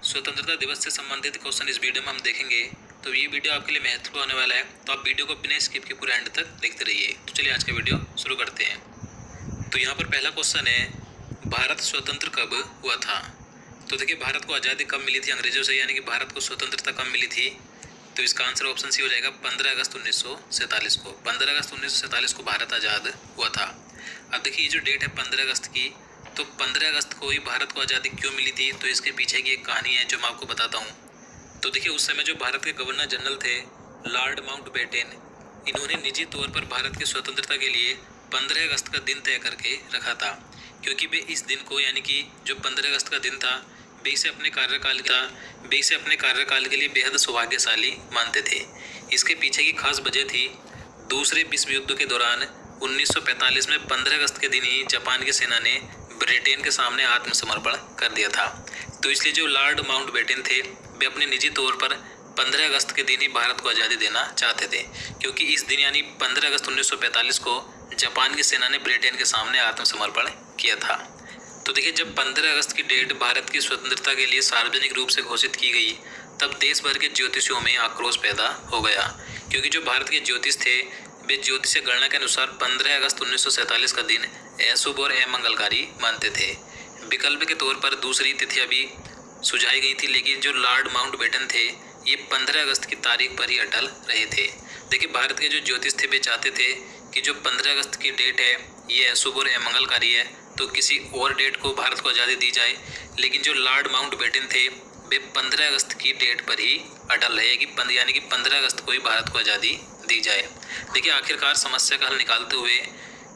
स्वतंत्रता दिवस से संबंधित क्वेश्चन इस वीडियो में हम देखेंगे। तो ये वीडियो आपके लिए महत्वपूर्ण होने वाला है, तो आप वीडियो को बिना स्किप के पूरे एंड तक देखते रहिए। तो चलिए आज का वीडियो शुरू करते हैं। तो यहाँ पर पहला क्वेश्चन है, भारत स्वतंत्र कब हुआ था? तो देखिए, भारत को आज़ादी कब मिली थी अंग्रेजों से, यानी कि भारत को स्वतंत्रता कब मिली थी? तो इसका आंसर ऑप्शन सी हो जाएगा 15 अगस्त 1947 को। 15 अगस्त 1947 को भारत आज़ाद हुआ था। अब देखिए, ये जो डेट है 15 अगस्त की, तो 15 अगस्त को ही भारत को आज़ादी क्यों मिली थी, तो इसके पीछे की एक कहानी है जो मैं आपको बताता हूँ। तो देखिए, उस समय जो भारत के गवर्नर जनरल थे लॉर्ड माउंटबेटन, इन्होंने निजी तौर पर भारत की स्वतंत्रता के लिए 15 अगस्त का दिन तय करके रखा था, क्योंकि वे इस दिन को, यानी कि जो 15 अगस्त का दिन था, वे इसे अपने कार्यकाल के लिए बेहद सौभाग्यशाली मानते थे। इसके पीछे की खास वजह थी, दूसरे विश्व युद्ध के दौरान 1945 में 15 अगस्त के दिन ही जापान की सेना ने ब्रिटेन के सामने आत्मसमर्पण कर दिया था। तो इसलिए जो लॉर्ड माउंटबेटन थे, वे अपने निजी तौर पर 15 अगस्त के दिन ही भारत को आज़ादी देना चाहते थे, क्योंकि इस दिन यानी 15 अगस्त 1945 को जापान की सेना ने ब्रिटेन के सामने आत्मसमर्पण किया था। तो देखिए, जब 15 अगस्त की डेट भारत की स्वतंत्रता के लिए सार्वजनिक रूप से घोषित की गई, तब देश भर के ज्योतिषियों में आक्रोश पैदा हो गया, क्योंकि जो भारत के ज्योतिष थे, वे ज्योतिषीय गणना के अनुसार 15 अगस्त 1947 का दिन अशुभ और अमंगलकारी मानते थे। विकल्प के तौर पर दूसरी तिथियां भी सुझाई गई थी, लेकिन जो लॉर्ड माउंटबेटन थे, ये 15 अगस्त की तारीख पर ही अटल रहे थे। देखिए, भारत के जो ज्योतिष थे, वे चाहते थे कि जो 15 अगस्त की डेट है, ये अशुभ और अमंगलकारी है, तो किसी और डेट को भारत को आज़ादी दी जाए। लेकिन जो लॉर्ड माउंटबेटन थे, वे 15 अगस्त की डेट पर ही अटल रहे कि यानी कि 15 अगस्त को ही भारत को आज़ादी दी जाए। देखिए, आखिरकार समस्या का हल निकालते हुए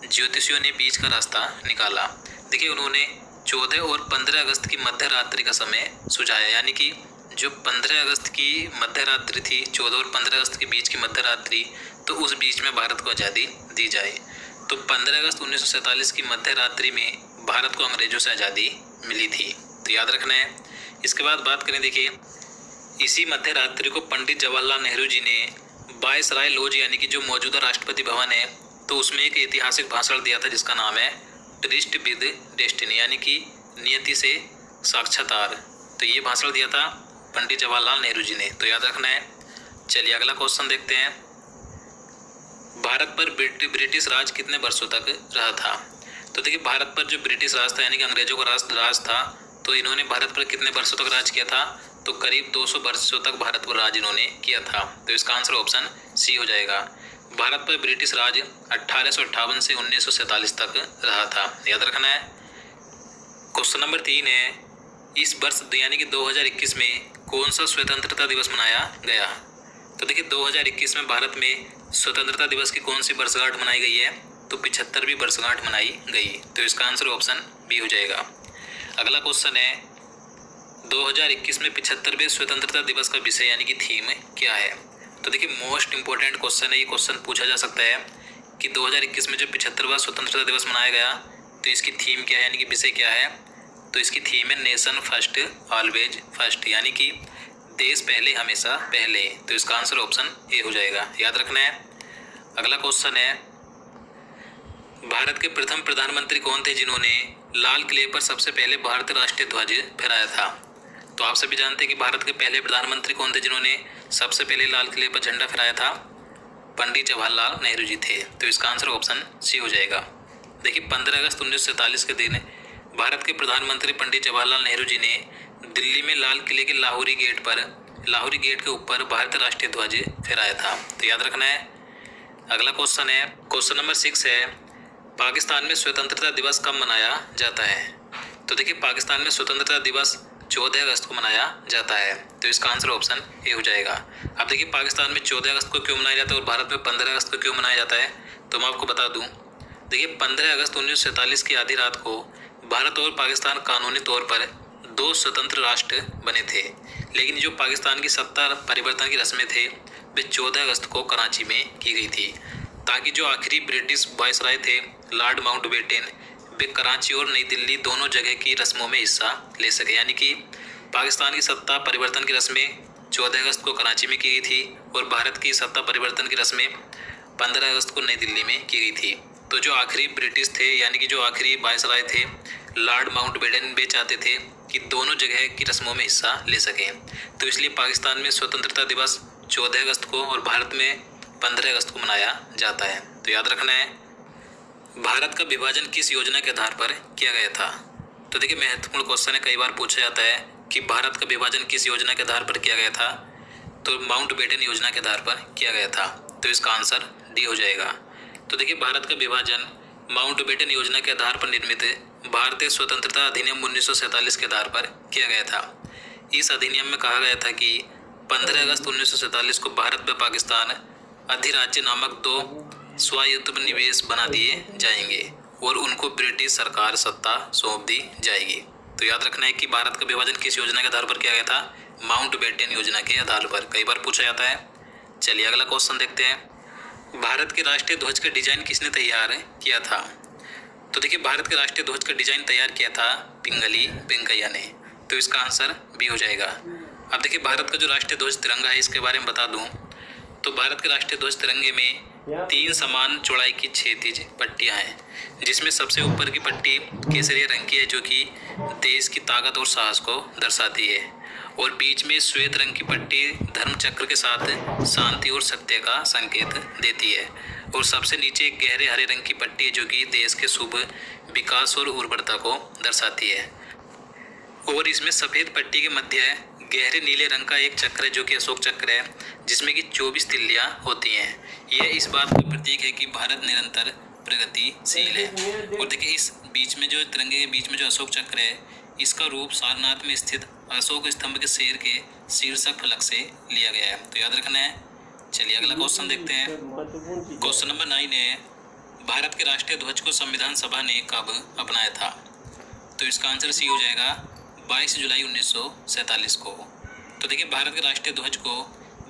ज्योतिषियों ने बीच का रास्ता निकाला। देखिए, उन्होंने 14 और 15 अगस्त की मध्य रात्रि का समय सुझाया, यानी कि जो 15 अगस्त की मध्य रात्रि थी, 14 और 15 अगस्त के बीच की मध्य रात्रि, तो उस बीच में भारत को आज़ादी दी जाए। तो 15 अगस्त 1947 की मध्य रात्रि में भारत को अंग्रेजों से आज़ादी मिली थी, तो याद रखना है। इसके बाद बात करें, देखिए, इसी मध्य रात्रि को पंडित जवाहरलाल नेहरू जी ने वायसराय लॉज, यानी कि जो मौजूदा राष्ट्रपति भवन है, तो उसमें एक ऐतिहासिक भाषण दिया था जिसका नाम है ट्रिस्ट विद डेस्टिनी, यानी कि नियति से साक्षात्कार। तो ये भाषण दिया था पंडित जवाहरलाल नेहरू जी ने, तो याद रखना है। चलिए अगला क्वेश्चन देखते हैं, भारत पर ब्रिटिश राज कितने वर्षों तक रहा था? तो देखिए, भारत पर जो ब्रिटिश राज था, यानी कि अंग्रेजों का राज था, तो इन्होंने भारत पर कितने वर्षों तक राज किया था? तो करीब 200 वर्षों तक भारत पर राज इन्होंने किया था। तो इसका आंसर ऑप्शन सी हो जाएगा। भारत पर ब्रिटिश राज 1858 से 1947 तक रहा था, याद रखना है। क्वेश्चन नंबर 3 है, इस वर्ष यानी कि 2021 में कौन सा स्वतंत्रता दिवस मनाया गया? तो देखिए, 2021 में भारत में स्वतंत्रता दिवस की कौन सी वर्षगांठ मनाई गई है? तो 75वीं वर्षगांठ मनाई गई। तो इसका आंसर ऑप्शन बी हो जाएगा। अगला क्वेश्चन है, 2021 में 75वें स्वतंत्रता दिवस का विषय यानी कि थीम क्या है? तो देखिए, मोस्ट इंपॉर्टेंट क्वेश्चन है, ये क्वेश्चन पूछा जा सकता है कि 2021 में जो 75वां स्वतंत्रता दिवस मनाया गया, तो इसकी थीम क्या है, यानी कि विषय क्या है? तो इसकी थीम है नेशन फर्स्ट ऑलवेज फर्स्ट, यानी कि देश पहले हमेशा पहले। तो इसका आंसर ऑप्शन ए हो जाएगा, याद रखना है। अगला क्वेश्चन है, भारत के प्रथम प्रधानमंत्री कौन थे जिन्होंने लाल किले पर सबसे पहले भारतीय राष्ट्रीय ध्वज फहराया था? तो आप सभी जानते हैं कि भारत के पहले प्रधानमंत्री कौन थे जिन्होंने सबसे पहले लाल किले पर झंडा फहराया था? पंडित जवाहरलाल नेहरू जी थे। तो इसका आंसर ऑप्शन सी हो जाएगा। देखिए, 15 अगस्त 1947 के दिन भारत के प्रधानमंत्री पंडित जवाहरलाल नेहरू जी ने दिल्ली में लाल किले के लाहौरी गेट के ऊपर भारतीय राष्ट्रीय ध्वज फहराया था, तो याद रखना है। अगला क्वेश्चन है, क्वेश्चन नंबर 6 है, पाकिस्तान में स्वतंत्रता दिवस कब मनाया जाता है? तो देखिए, पाकिस्तान में स्वतंत्रता दिवस 14 अगस्त को मनाया जाता है। तो इसका आंसर ऑप्शन ए हो जाएगा। अब देखिए, पाकिस्तान में 14 अगस्त को क्यों मनाया जाता है और भारत में 15 अगस्त को क्यों मनाया जाता है, तो मैं आपको बता दूं। देखिए, 15 अगस्त 1947 की आधी रात को भारत और पाकिस्तान कानूनी तौर पर 2 स्वतंत्र राष्ट्र बने थे, लेकिन जो पाकिस्तान की सत्ता परिवर्तन की रस्में थे, वे 14 अगस्त को कराची में की गई थी, ताकि जो आखिरी ब्रिटिश वायसराय थे लॉर्ड माउंटबेटन, वे कराची और नई दिल्ली दोनों जगह की रस्मों में हिस्सा ले सके। यानी कि पाकिस्तान की सत्ता परिवर्तन की रस्में 14 अगस्त को कराची में की गई थी और भारत की सत्ता परिवर्तन की रस्में 15 अगस्त को नई दिल्ली में की गई थी। तो जो आखिरी ब्रिटिश थे, यानी कि जो आखिरी वायसराय थे लॉर्ड माउंटबेटन, वे चाहते थे कि दोनों जगह की रस्मों में हिस्सा ले सकें। तो इसलिए पाकिस्तान में स्वतंत्रता दिवस 14 अगस्त को और भारत में 15 अगस्त को मनाया जाता है। तो याद रखना है, भारत का विभाजन किस योजना के आधार पर किया गया था। तो देखिए महत्वपूर्ण क्वेश्चन है, कई बार पूछा जाता है कि भारत का विभाजन किस योजना के आधार पर किया गया था। तो माउंटबेटन योजना के आधार पर किया गया था। तो इसका आंसर डी हो जाएगा। तो देखिए भारत का विभाजन माउंटबेटन योजना के आधार पर निर्मित भारतीय स्वतंत्रता अधिनियम 1947 के आधार पर किया गया था। इस अधिनियम में कहा गया था कि 15 अगस्त 1947 को भारत व पाकिस्तान अधिराज्य नामक 2 स्वायत्त निवेश बना दिए जाएंगे और उनको ब्रिटिश सरकार सत्ता सौंप दी जाएगी। तो याद रखना है कि भारत का विभाजन किस योजना के आधार पर किया गया था, माउंटबेटन योजना के आधार पर। कई बार पूछा जाता है। चलिए अगला क्वेश्चन देखते हैं, भारत के राष्ट्रीय ध्वज का डिजाइन किसने तैयार किया था। तो देखिए भारत के राष्ट्रीय ध्वज का डिजाइन तैयार किया था पिंगली वेंकैया ने। तो इसका आंसर बी हो जाएगा। अब देखिए भारत का जो राष्ट्रीय ध्वज तिरंगा है इसके बारे में बता दूं तो भारत के राष्ट्रीय ध्वज तिरंगे में 3 समान चौड़ाई की क्षैतिज पट्टियां हैं, जिसमें सबसे ऊपर की पट्टी केसरिया रंग की है जो कि देश की ताकत और साहस को दर्शाती है, और बीच में श्वेत रंग की पट्टी धर्म चक्र के साथ शांति और सत्य का संकेत देती है, और सबसे नीचे एक गहरे हरे रंग की पट्टी है जो कि देश के शुभ विकास और उर्वरता को दर्शाती है, और इसमें सफ़ेद पट्टी के मध्य गहरे नीले रंग का एक चक्र है जो कि अशोक चक्र है, जिसमें कि 24 तिल्लियाँ होती हैं। यह इस बात का प्रतीक है कि भारत निरंतर प्रगतिशील है। और देखिए इस बीच में जो तिरंगे के बीच में जो अशोक चक्र है इसका रूप सारनाथ में स्थित अशोक स्तंभ के शेर के शीर्षक फलक से लिया गया है। तो याद रखना है। चलिए अगला क्वेश्चन देखते हैं। क्वेश्चन नंबर 9 है, भारत के राष्ट्रीय ध्वज को संविधान सभा ने कब अपनाया था। तो इसका आंसर सी हो जाएगा 22 जुलाई 1947 को। तो देखिए भारत के राष्ट्रीय ध्वज को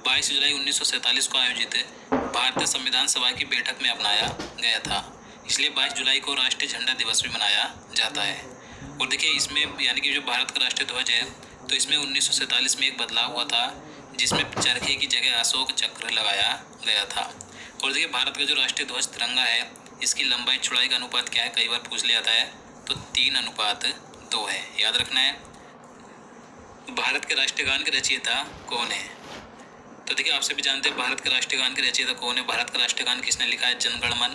22 जुलाई 1947 को आयोजित भारतीय संविधान सभा की बैठक में अपनाया गया था, इसलिए 22 जुलाई को राष्ट्रीय झंडा दिवस भी मनाया जाता है। और देखिए इसमें यानी कि जो भारत का राष्ट्रीय ध्वज है तो इसमें 1947 में एक बदलाव हुआ था जिसमें चरखे की जगह अशोक चक्र लगाया गया था। और देखिए भारत का जो राष्ट्रीय ध्वज तिरंगा है इसकी लंबाई चौड़ाई का अनुपात क्या है, कई बार पूछ लिया जाता है, तो 3:2 है। याद रखना है। भारत के राष्ट्रीय गान के रचयिता कौन है। तो देखिए आपसे भी जानते हैं भारत के राष्ट्रीय गान के रचयिता कौन है। भारत का राष्ट्रीय गान किसने लिखा है, जन गण मन।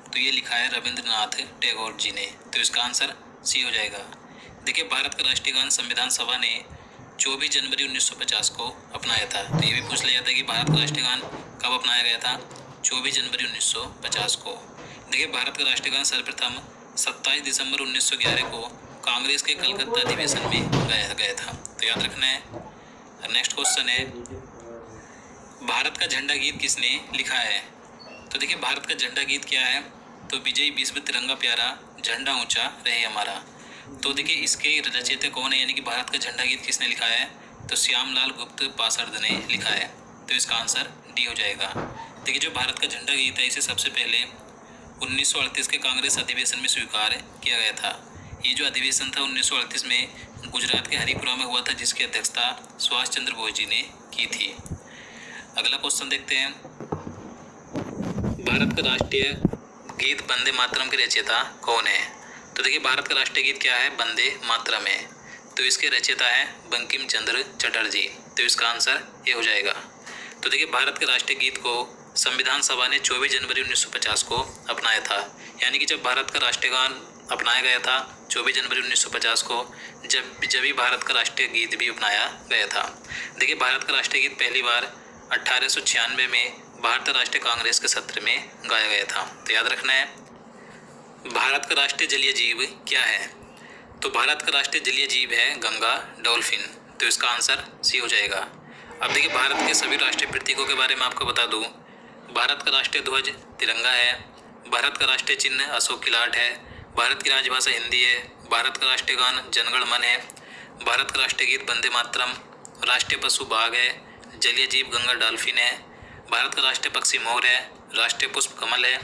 तो ये लिखा है रविंद्रनाथ टैगोर जी ने। तो इसका आंसर सी हो जाएगा। देखिए भारत का राष्ट्रीय गान संविधान सभा ने 24 जनवरी 1950 को अपनाया था। तो ये भी पूछ लिया जाता है कि भारत का राष्ट्रीय गान कब अपनाया गया था, 24 जनवरी 1950 को। देखिए भारत का राष्ट्रीय गान सर्वप्रथम 27 दिसंबर 1911 को कांग्रेस के कलकत्ता अधिवेशन में गाया गया था। तो याद रखना है। नेक्स्ट क्वेश्चन है, भारत का झंडा गीत किसने लिखा है। तो देखिए भारत का झंडा गीत क्या है, तो विजयी विश्व तिरंगा प्यारा झंडा ऊंचा रहे हमारा। तो देखिए इसके रचयिता कौन है, यानी कि भारत का झंडा गीत किसने लिखा है, तो श्यामलाल गुप्त पासर्द ने लिखा है। तो इसका आंसर डी हो जाएगा। देखिए जो भारत का झंडा गीत है इसे सबसे पहले 1938 के कांग्रेस अधिवेशन में स्वीकार किया गया था। ये जो अधिवेशन था 1938 में गुजरात के हरिपुरा में हुआ था, जिसकी अध्यक्षता सुभाष चंद्र बोस जी ने की थी। अगला क्वेश्चन देखते हैं, भारत का राष्ट्रीय गीत वंदे मातरम के रचयिता कौन है। तो देखिए भारत का राष्ट्रीय गीत क्या है, वंदे मातरम है। तो इसके रचयिता है बंकिम चंद्र चटर्जी। तो इसका आंसर ये हो जाएगा। तो देखिए भारत के राष्ट्रीय गीत को संविधान सभा ने 24 जनवरी 1950 को अपनाया था, यानी कि जब भारत का राष्ट्रीय गान अपनाया गया था 24 जनवरी 1950 को, जब ही भारत का राष्ट्रीय गीत भी अपनाया गया था। देखिए भारत का राष्ट्रीय गीत पहली बार 1896 में भारतीय राष्ट्रीय कांग्रेस के सत्र में गाया गया था। तो याद रखना है। भारत का राष्ट्रीय जलीय जीव क्या है। तो भारत का राष्ट्रीय जलीय जीव है गंगा डॉल्फिन। तो इसका आंसर सी हो जाएगा। अब देखिए भारत के सभी राष्ट्रीय प्रतीकों के बारे में आपको बता दूं। भारत का राष्ट्रीय ध्वज तिरंगा है, भारत का राष्ट्रीय चिन्ह अशोक की लाट है, भारत की राजभाषा हिंदी है, भारत का राष्ट्रीय गान जनगण मन है, भारत का राष्ट्रीय गीत वंदे मातरम, राष्ट्रीय पशु बाघ है, जलीय जीव गंगा डॉल्फिन है, भारत का राष्ट्रीय पक्षी मोर है, राष्ट्रीय पुष्प कमल है,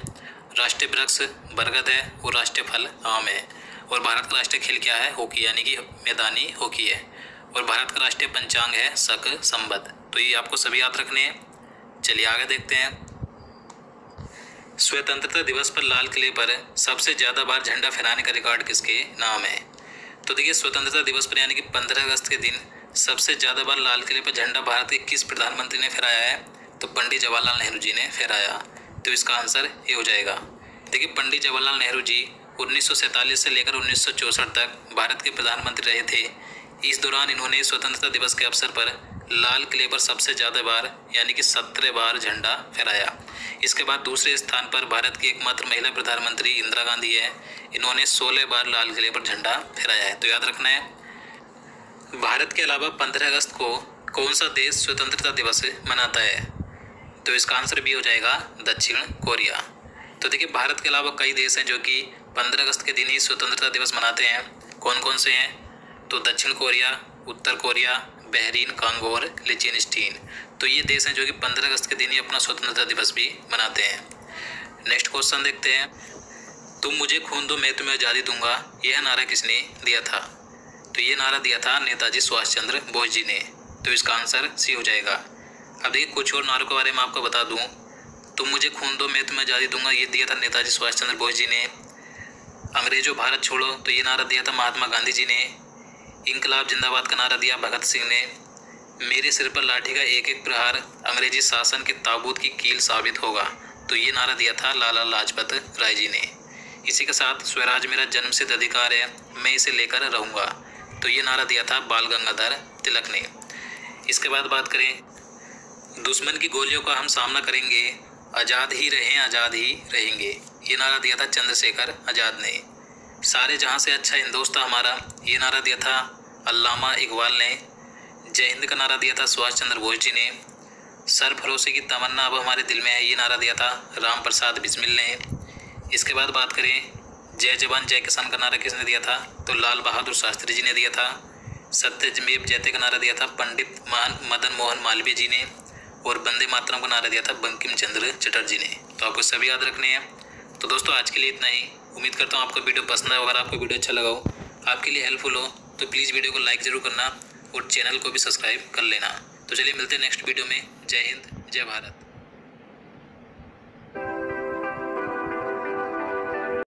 राष्ट्रीय वृक्ष बरगद है और राष्ट्रीय फल आम है। और भारत का राष्ट्रीय खेल क्या है, हॉकी, यानी कि मैदानी हॉकी है। और भारत का राष्ट्रीय पंचांग है शक संवत। तो ये आपको सभी याद रखने हैं। चलिए आगे देखते हैं। स्वतंत्रता दिवस पर लाल किले पर सबसे ज़्यादा बार झंडा फहराने का रिकॉर्ड किसके नाम है। तो देखिए स्वतंत्रता दिवस पर यानी कि 15 अगस्त के दिन सबसे ज़्यादा बार लाल किले पर झंडा भारत के किस प्रधानमंत्री ने फहराया है? तो पंडित जवाहरलाल नेहरू जी ने फहराया। तो इसका आंसर ये हो जाएगा। देखिए पंडित जवाहरलाल नेहरू जी 1947 से लेकर 1964 तक भारत के प्रधानमंत्री रहे थे। इस दौरान इन्होंने स्वतंत्रता दिवस के अवसर पर लाल किले पर सबसे ज़्यादा बार यानी कि 17 बार झंडा फहराया। इसके बाद दूसरे स्थान पर भारत की एकमात्र महिला प्रधानमंत्री इंदिरा गांधी है। इन्होंने 16 बार लाल किले पर झंडा फहराया है। तो याद रखना है। भारत के अलावा 15 अगस्त को कौन सा देश स्वतंत्रता दिवस मनाता है? तो इसका आंसर भी हो जाएगा दक्षिण कोरिया। तो देखिए भारत के अलावा कई देश हैं जो कि 15 अगस्त के दिन ही स्वतंत्रता दिवस मनाते हैं। कौन कौन से हैं? तो दक्षिण कोरिया, उत्तर कोरिया, बहरीन, कांगो और लिechtenstein। तो ये देश हैं जो कि 15 अगस्त के दिन ही अपना स्वतंत्रता दिवस भी मनाते हैं। नेक्स्ट क्वेश्चन देखते हैं। तुम मुझे खून दो मैं तुम्हें आज़ादी दूंगा, यह नारा किसने दिया था? तो ये नारा दिया था नेताजी सुभाष चंद्र बोस जी ने। तो इसका आंसर सी हो जाएगा। अब देखिए कुछ और नारों के बारे में आपको बता दूं। तुम मुझे खून दो मैं तुम्हें आज़ादी दूंगा, ये दिया था नेताजी सुभाष चंद्र बोस जी ने। अंग्रेजों भारत छोड़ो, तो ये नारा दिया था महात्मा गांधी जी ने। इंकलाब जिंदाबाद का नारा दिया भगत सिंह ने। मेरे सिर पर लाठी का एक एक प्रहार अंग्रेजी शासन के ताबूत की कील साबित होगा, तो ये नारा दिया था लाला लाजपत राय जी ने। इसी के साथ स्वराज मेरा जन्मसिद्ध अधिकार है, मैं इसे लेकर रहूँगा, तो ये नारा दिया था बाल गंगाधर तिलक ने। इसके बाद बात करें, दुश्मन की गोलियों का हम सामना करेंगे, आज़ाद ही रहें आज़ाद ही रहेंगे, ये नारा दिया था चंद्रशेखर आज़ाद ने। सारे जहाँ से अच्छा हिंदुस्तान हमारा, ये नारा दिया था अल्लामा इकबाल ने। जय हिंद का नारा दिया था सुभाष चंद्र बोस जी ने। सरफरोशी की तमन्ना अब हमारे दिल में है, ये नारा दिया था राम प्रसाद बिस्मिल ने। इसके बाद बात करें, जय जवान जय किसान का नारा किसने दिया था? तो लाल बहादुर शास्त्री जी ने दिया था। सत्यमेव जयते का नारा दिया था पंडित मदन मोहन मालवीय जी ने। और वंदे मातरम का नारा दिया था बंकिम चंद्र चटर्जी ने। तो आपको सभी याद रखने हैं। तो दोस्तों आज के लिए इतना ही। उम्मीद करता हूँ आपको वीडियो पसंद आए। अगर आपको वीडियो अच्छा लगा हो, आपके लिए हेल्पफुल हो, तो प्लीज़ वीडियो को लाइक ज़रूर करना और चैनल को भी सब्सक्राइब कर लेना। तो चलिए मिलते हैं नेक्स्ट वीडियो में। जय हिंद, जय भारत।